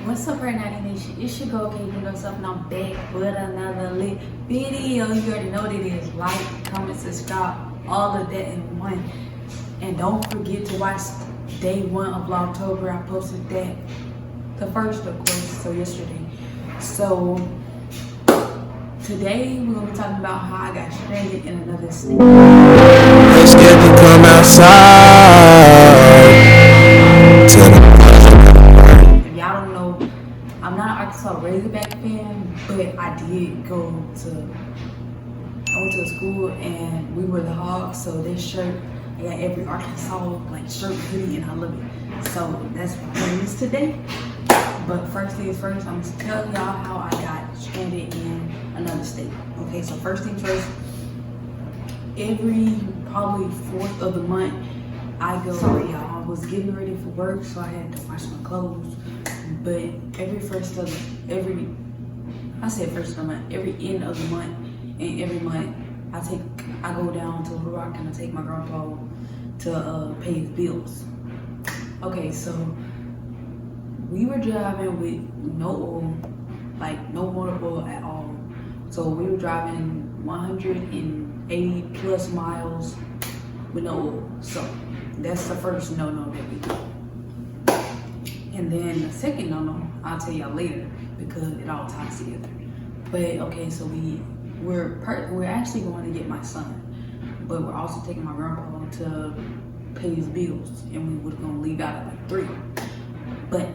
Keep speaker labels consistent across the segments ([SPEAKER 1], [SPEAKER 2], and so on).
[SPEAKER 1] What's up, right now, Nation? It's your girl, Kdreamzherself, and I'm back with another lit video. You already know what it is. Like, comment, subscribe, all of that in one. And don't forget to watch day 1 of Vlogtober. I posted that the first, of course, so yesterday. So today we're gonna be talking about how I got stranded in another state.
[SPEAKER 2] Let's get to come outside.
[SPEAKER 1] If y'all don't know, I'm not an Arkansas Razorback fan, but I did go to, I went to a school and we were the Hogs, so this shirt, I got every Arkansas like shirt, hoodie, and I love it. So that's what it is today. But first things first, I'm gonna tell y'all how I got stranded in another state. Okay, so first things first, every probably 4th of the month, I go, sorry y'all, I was getting ready for work, so I had to wash my clothes. But every first of the month, every end of the month, and every month, I go down to Little Rock and I take my grandpa to pay his bills. Okay, so we were driving with no oil, like no motor oil at all. So we were driving 180 plus miles with no oil. So that's the first no-no that we do. And then the second no-no, I'll tell y'all later because it all ties together. But okay, so we're actually going to get my son, but we're also taking my grandpa to pay his bills, and we were going to leave out at like 3. But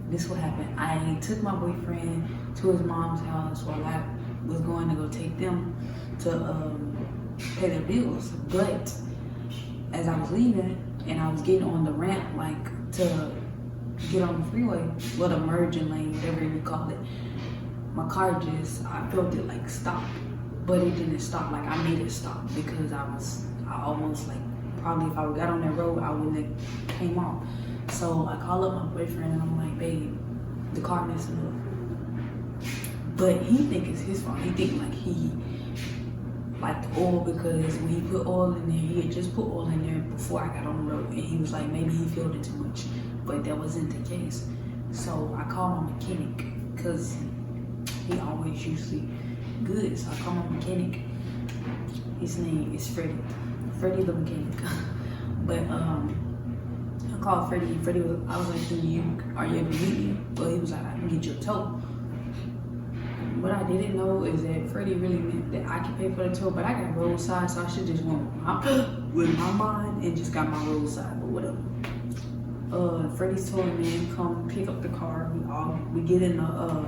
[SPEAKER 1] this what happened. I took my boyfriend to his mom's house while I was going to go take them to pay their bills. But as I was leaving and I was getting on the ramp, like to get on the freeway, well, the merging lane, whatever you call it, my car just, I felt it like stop, but it didn't stop. Like I made it stop because I almost like, probably if I got on that road, I wouldn't have came off. So I call up my boyfriend and I'm like, babe, the car messing up. But he think it's his fault. He think like he liked the oil because when he put oil in there, he had just put oil in there before I got on the road. And he was like, maybe he filled it too much, but that wasn't the case. So I called my mechanic because he always usually good. So I called my mechanic. His name is Freddie the mechanic. But I called Freddie. Freddie was, I was like, are you able to meet me? Well, he was like, I can get you a tow. What I didn't know is that Freddie really meant that I could pay for the tow, but I got roadside, so I should just went with my mind and just got my roadside, but whatever. Freddie's towing me, come pick up the car. We get in the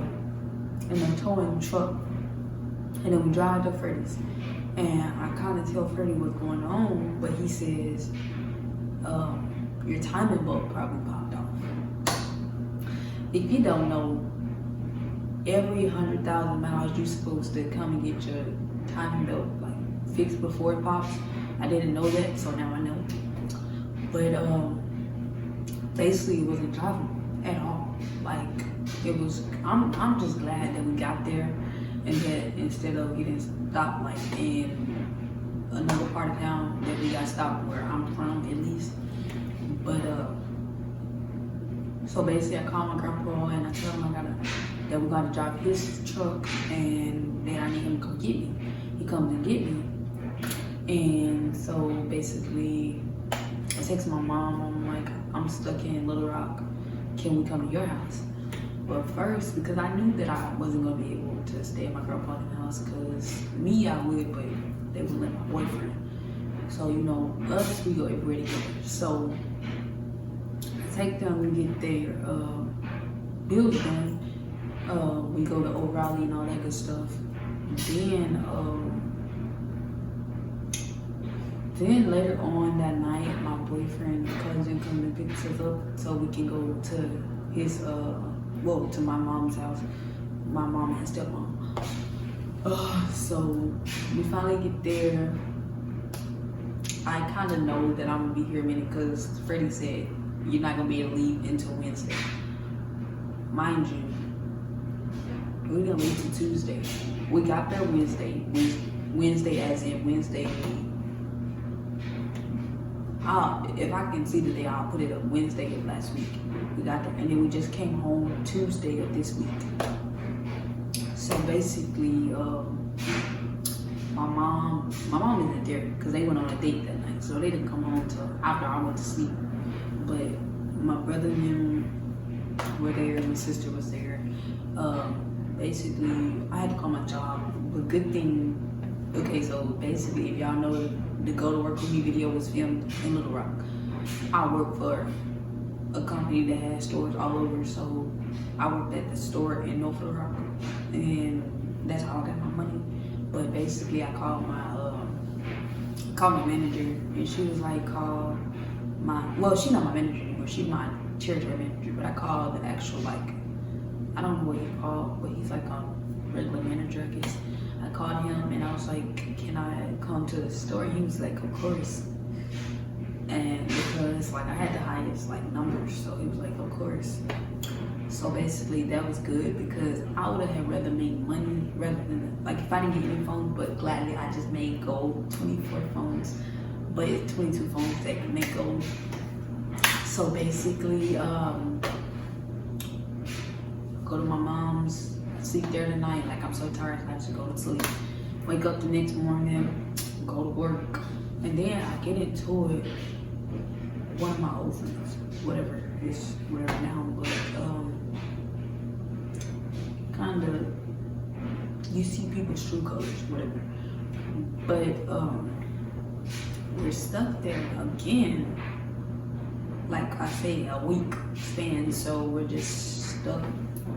[SPEAKER 1] towing truck, and then we drive to Freddie's. And I kind of tell Freddie what's going on, but he says, your timing belt probably popped off. If you don't know, every 100,000 miles you're supposed to come and get your timing belt like fixed before it pops. I didn't know that, so now I know. But basically it wasn't driving at all. Like it was, I'm just glad that we got there and that instead of getting stopped like in another part of town, that we got stopped where I'm from at least. But so basically I called my grandpa and I told him that we're gonna drive his truck and then I need him to come get me. He comes and get me. And so basically I text my mom, I'm like, I'm stuck in Little Rock. Can we come to your house? But first, because I knew that I wasn't gonna be able to stay at my grandpa's house, because me, I would, but they wouldn't let my boyfriend. So, you know, us, we go everywhere together. So I take them, we get their bills done. We go to O'Reilly and all that good stuff. Then later on that night, my boyfriend cousin come and pick us up so we can go to his to my mom's house, my mom and stepmom. So we finally get there. I kind of know that I'm gonna be here a minute because Freddie said you're not gonna be able to leave until Wednesday. Mind you, we didn't leave till Tuesday. We got there Wednesday as in Wednesday. If I can see the day, I'll put it up Wednesday of last week. We got there, and then we just came home Tuesday of this week. So basically, my mom isn't there because they went on a date that night, so they didn't come home till after I went to sleep. But my brother and them were there, and my sister was there. Basically, I had to call my job, but good thing. Okay, so basically, if y'all know, the Go to Work With Me video was filmed in Little Rock. I work for a company that has stores all over, so I worked at the store in North Little Rock, and that's how I got my money. But basically, I called my manager, and she was like, call well, she's not my manager anymore, she's my territory manager, but I called the actual, like, I don't know what he called, but he's like a regular manager, I guess. I called him and I was like, can I come to the store? He was like, of course. And because like I had the highest like numbers, so he was like, of course. So basically that was good because I would have rather made money rather than, like, if I didn't get any phones, but gladly I just made gold, 24 phones, but it's 22 phones that can make gold. So basically, go to my mom's, sleep there tonight, like I'm so tired, I just go to sleep. Wake up the next morning, go to work, and then I get into it. One of my old friends, whatever now, but kind of, you see people's true colors, whatever. But we're stuck there again, like I say, a week span, so we're just stuck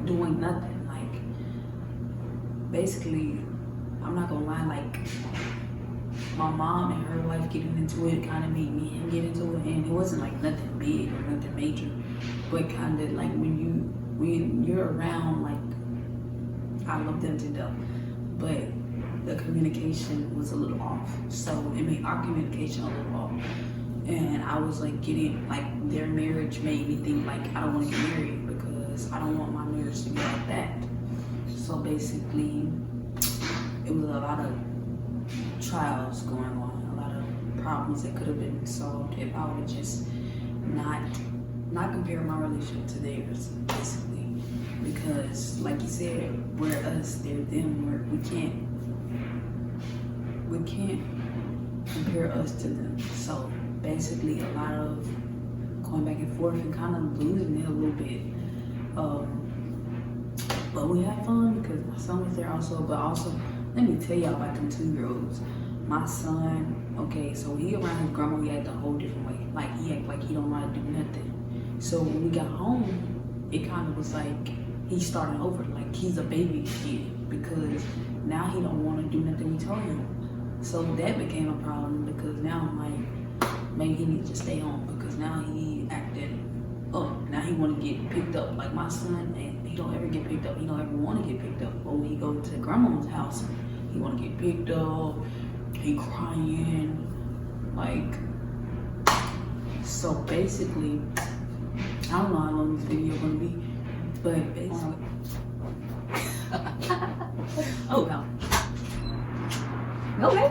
[SPEAKER 1] doing nothing. Like, basically, I'm not gonna lie, like, my mom and her life getting into it kind of made me get into it, and it wasn't like nothing big or nothing major, but kind of like when you're around, like, I love them to death, but the communication was a little off, so it made our communication a little off. And I was like getting, like, their marriage made me think like I don't want to get married because I don't want my marriage to be like that. So basically, it was a lot of trials going on, a lot of problems that could have been solved if I would have just not compare my relationship to theirs, basically. Because like you said, we're us, they're them. We can't compare us to them. So basically, a lot of going back and forth and kind of losing it a little bit. But we had fun because my son was there also. But also, let me tell y'all about them 2-year-olds. My son, okay, so he around his grandma, he act a whole different way. Like, he act like he don't want to do nothing. So when we got home, it kind of was like he started over, like he's a baby kid, because now he don't want to do nothing we told him. So that became a problem because now I'm like, maybe he needs to stay home because now he acted up. Now he want to get picked up. Like my son, and he don't ever get picked up. He don't ever want to get picked up. But when he go to grandma's house, he want to get picked up. He crying, like. So basically, I don't know how long this video gonna be, but basically, oh no. Okay.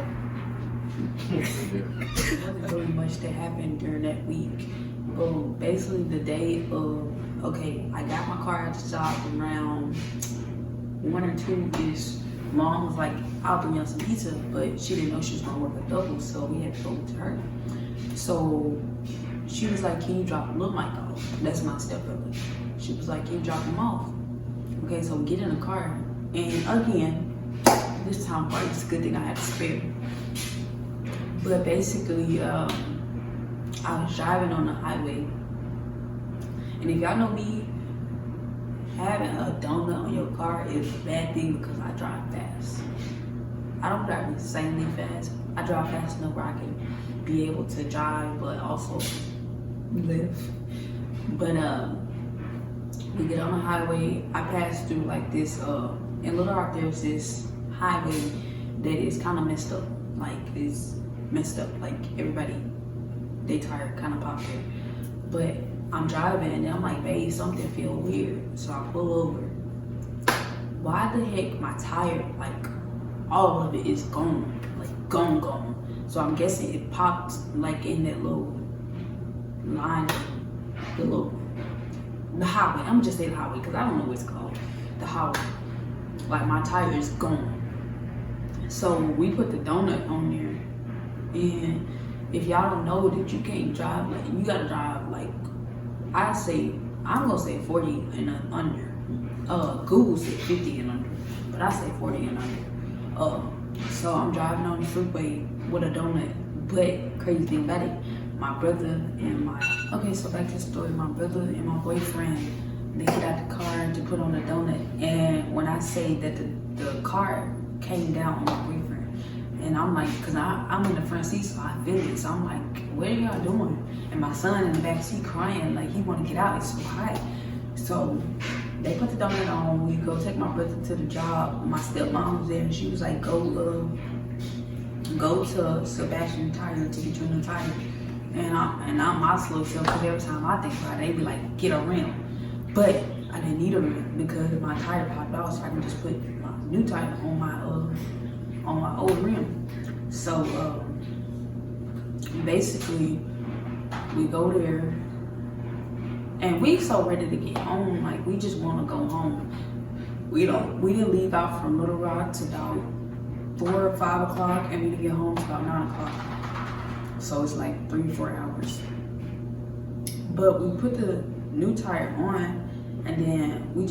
[SPEAKER 1] There wasn't really much that happened during that week. But basically the day of, okay, I got my car at the shop around 1 or 2-ish. Mom was like, I'll bring you some pizza, but she didn't know she was gonna work a double, so we had to go to her. So she was like, can you drop Lil Mike off? That's my stepbrother. She was like, can you drop him off? Okay, so we get in the car, and again, this time probably it's a good thing I had to spare. But basically, I was driving on the highway, and if y'all know me, having a donut on your car is a bad thing because I drive fast. I don't drive insanely fast. I drive fast enough where I can be able to drive, but also live. But we get on the highway. I pass through like this. In Little Rock, there's this highway that is kind of messed up. Like it's messed up. Like everybody, they tire kind of popped there. But I'm driving and I'm like, babe, something feel weird. So I pull over. Why the heck my tire, like all of it is gone, like gone. So I'm guessing it popped like in that little line, the little the highway. I'm just saying the highway because I don't know what it's called. The highway. Like my tire is gone. So we put the donut on there, and if y'all don't know that you can't drive, like you gotta drive like I'm gonna say 40 and under. Google said 50 and under, but I say 40 and under. So I'm driving on the freeway with a donut. But crazy thing about it, my brother and okay, so back to the story. My brother and my boyfriend, they get out the car to put on the donut, and when I say that the car came down on my boyfriend, and I'm like, cause I'm in the front seat, so I feel it. So I'm like, what are y'all doing? And my son in the back seat crying, like he want to get out. It's so hot. So they put the donut on. We go take my brother to the job. My stepmom was there, and she was like, go to Sebastian Tire to get you a new tire. And I'm my slow self, because every time I think about it, they be like, get a rim. But I didn't need a rim because my tire popped off, so I can just put my new tire on my old rim. So basically we go there, and we so ready to get home, like we just want to go home. We didn't leave out from Little Rock to about 4 or 5 o'clock, and we didn't get home till about 9 o'clock. So it's like 3 or 4 hours. But we put the new tire on, and then we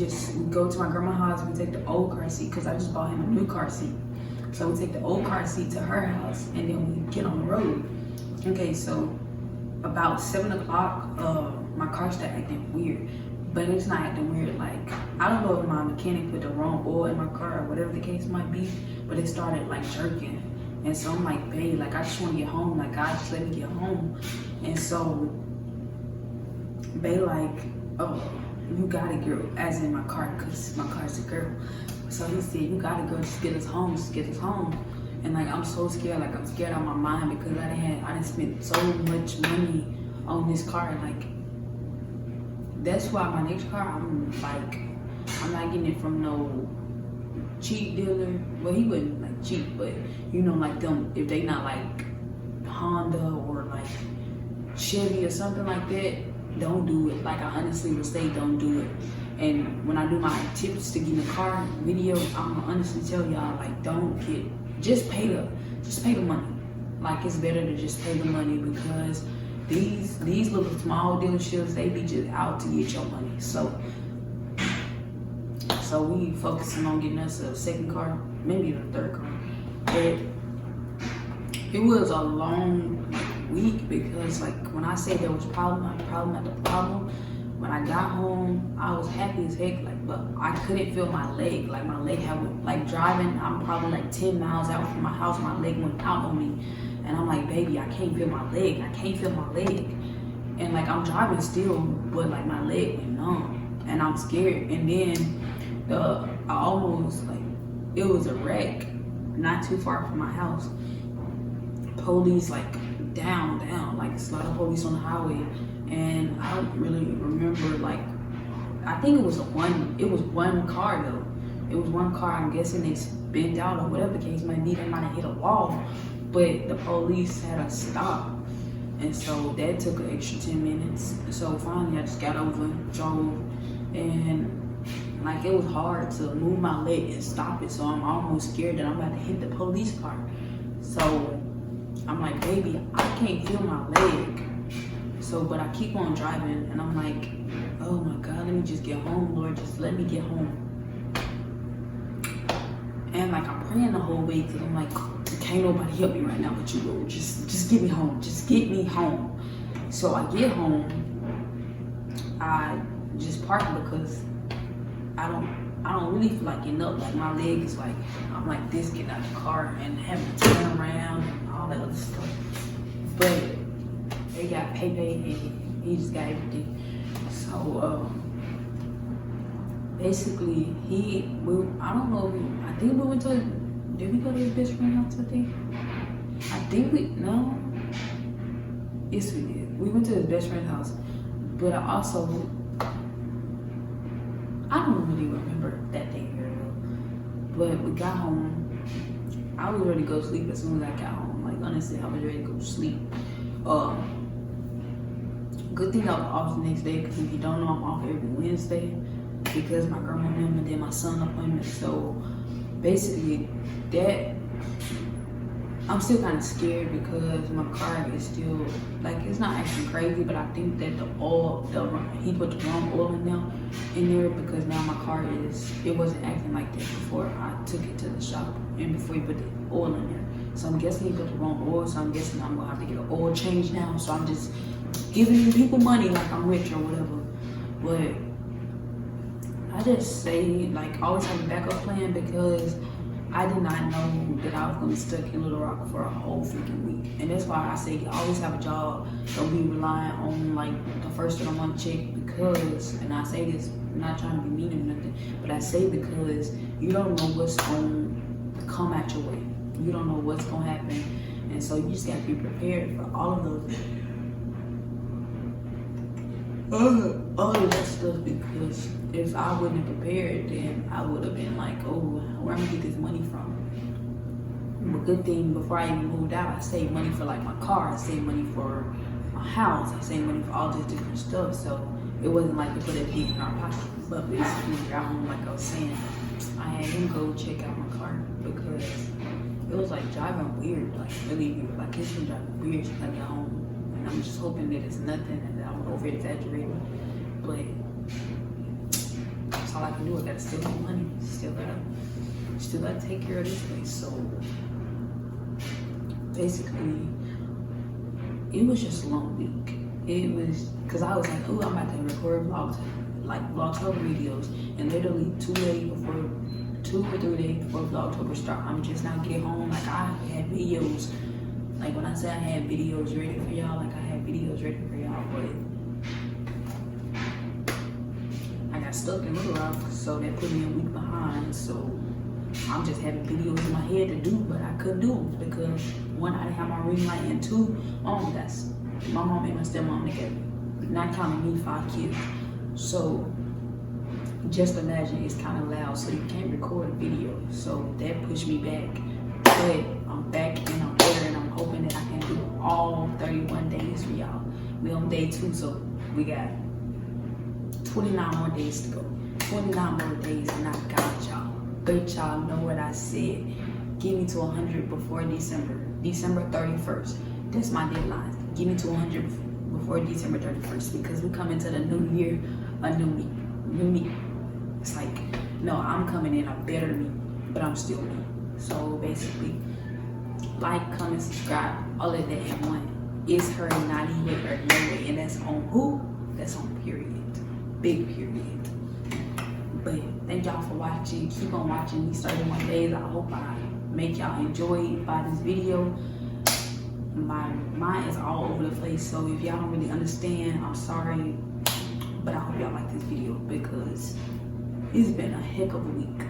[SPEAKER 1] go to my grandma's house. We take the old car seat, because I just bought him a new car seat. So we take the old car seat to her house, and then we get on the road. Okay, so about 7 o'clock, my car started acting weird. But it's not acting weird. Like, I don't know if my mechanic put the wrong oil in my car or whatever the case might be, but it started like jerking. And so I'm like, babe, like I just want to get home. Like, God, just let me get home. And so they like, oh, you got it, girl, as in my car, because my car's a girl. So he said, you got it, girl, just get us home, just get us home. And like, I'm so scared, like I'm scared out of my mind, because I didn't spend so much money on this car. Like, that's why my next car, I'm not getting it from no cheap dealer. Well, he wasn't like cheap, but you know, like them, if they not like Honda or like Chevy or something like that, don't do it. Like, I honestly would say don't do it. And when I do my tips to get in the car video, I'm gonna honestly tell y'all, like, just pay the money. Like, it's better to just pay the money, because these little small dealerships, they be just out to get your money. So we focusing on getting us a second car, maybe the third car. But it was a long week, because like when I say there was problem after problem, when I got home, I was happy as heck, like, but I couldn't feel my leg. Like, my leg had, like, driving, I'm probably like 10 miles out from my house, my leg went out on me. And I'm like, baby, I can't feel my leg. I can't feel my leg. And like, I'm driving still, but like my leg went numb, and I'm scared. And then I almost, like, it was a wreck not too far from my house. Police, like, down, like, it's a lot of police on the highway. And I don't really remember, like, I think it was one car though. It was one car. I'm guessing they bent out or whatever the case might be. They might have hit a wall, but the police had us stop. And so that took an extra 10 minutes. So finally I just got over, drove, and like, it was hard to move my leg and stop it. So I'm almost scared that I'm about to hit the police car. So I'm like, baby, I can't feel my leg. So, but I keep on driving, and I'm like, oh my God, let me just get home, Lord, just let me get home. And like, I'm praying the whole way, because I'm like, can't nobody help me right now but you, Lord. Just get me home. Just get me home. So I get home. I just park, because I don't really feel like getting up. Like, my leg is like, I'm like this getting out of the car and having to turn around and all that other stuff. But they got Pepe, and he just got everything. So basically, I don't know. I think we went to. Did we go to his best friend's house? I think no. Yes, we did. We went to his best friend's house, but I don't really remember that day very well. But we got home. I was ready to go to sleep as soon as I got home. Like, honestly, I was ready to go to sleep. Good thing I was off the next day, because if you don't know, I'm off every Wednesday because my grandma and then my son appointment. So basically, that I'm still kind of scared because my car is still, like, it's not acting crazy, but I think that the oil, he put the wrong oil in there because now my car it wasn't acting like that before I took it to the shop and before he put the oil in there. So I'm guessing he put the wrong oil, so I'm guessing I'm gonna have to get an oil change now. So I'm just giving people money like I'm rich or whatever. But I just say, like, always have a backup plan because I did not know that I was gonna be stuck in Little Rock for a whole freaking week. And that's why I say always have a job. Don't be relying on like the first of the month check, because, and I say this, I'm not trying to be mean or nothing, but I say because you don't know what's gonna come at your way. You don't know what's gonna happen. And so you just gotta be prepared for all of that stuff, because if I wasn't prepared, then I would have been like, oh, where am I gonna get this money from? But good thing, before I even moved out, I saved money for like my car, I saved money for my house, I saved money for all this different stuff. So it wasn't like they put it deep in our pocket. But basically, like I was saying, I had him go check out my car because it was like driving weird, like really weird. Like it's been driving weird since I got home. And I'm just hoping that it's nothing and that I'm over exaggerating. But that's all I can do. I gotta still make money. Still gotta take care of this place. So basically, it was just a long week. It was because I was like, oh, I'm about to record vlogs, like Vlogtober videos, and literally 2 or 3 days before Vlogtober start, I'm just now getting home. Like I had videos. Like when I say I had videos ready for y'all, like I had videos ready for y'all, but I got stuck in Little Rock, so that put me a week behind. So I'm just having videos in my head to do, but I couldn't do them because one, I didn't have my ring light, and two, my mom and my stepmom together, not counting me, 5 kids. So just imagine it's kind of loud, so you can't record a video. So that pushed me back, but I'm back and I'm better, and I'm hoping that I can do all 31 days for y'all. We on day 2, so we got 29 more days to go. 29 more days, and I got y'all. But y'all know what I said. Give me to 100 before December 31st. That's my deadline. Give me to 100 before December 31st, because we come into the new year, a new me. It's like, no, I'm coming in a better me, but I'm still me. So basically, like, comment, subscribe, all of that in one. It's her, not even or no way, and that's on who? That's on period. Big period. But thank y'all for watching. Keep on watching these 31 days. I hope I make y'all enjoy by this video. My mind is all over the place, so if y'all don't really understand, I'm sorry. But I hope y'all like this video because it's been a heck of a week.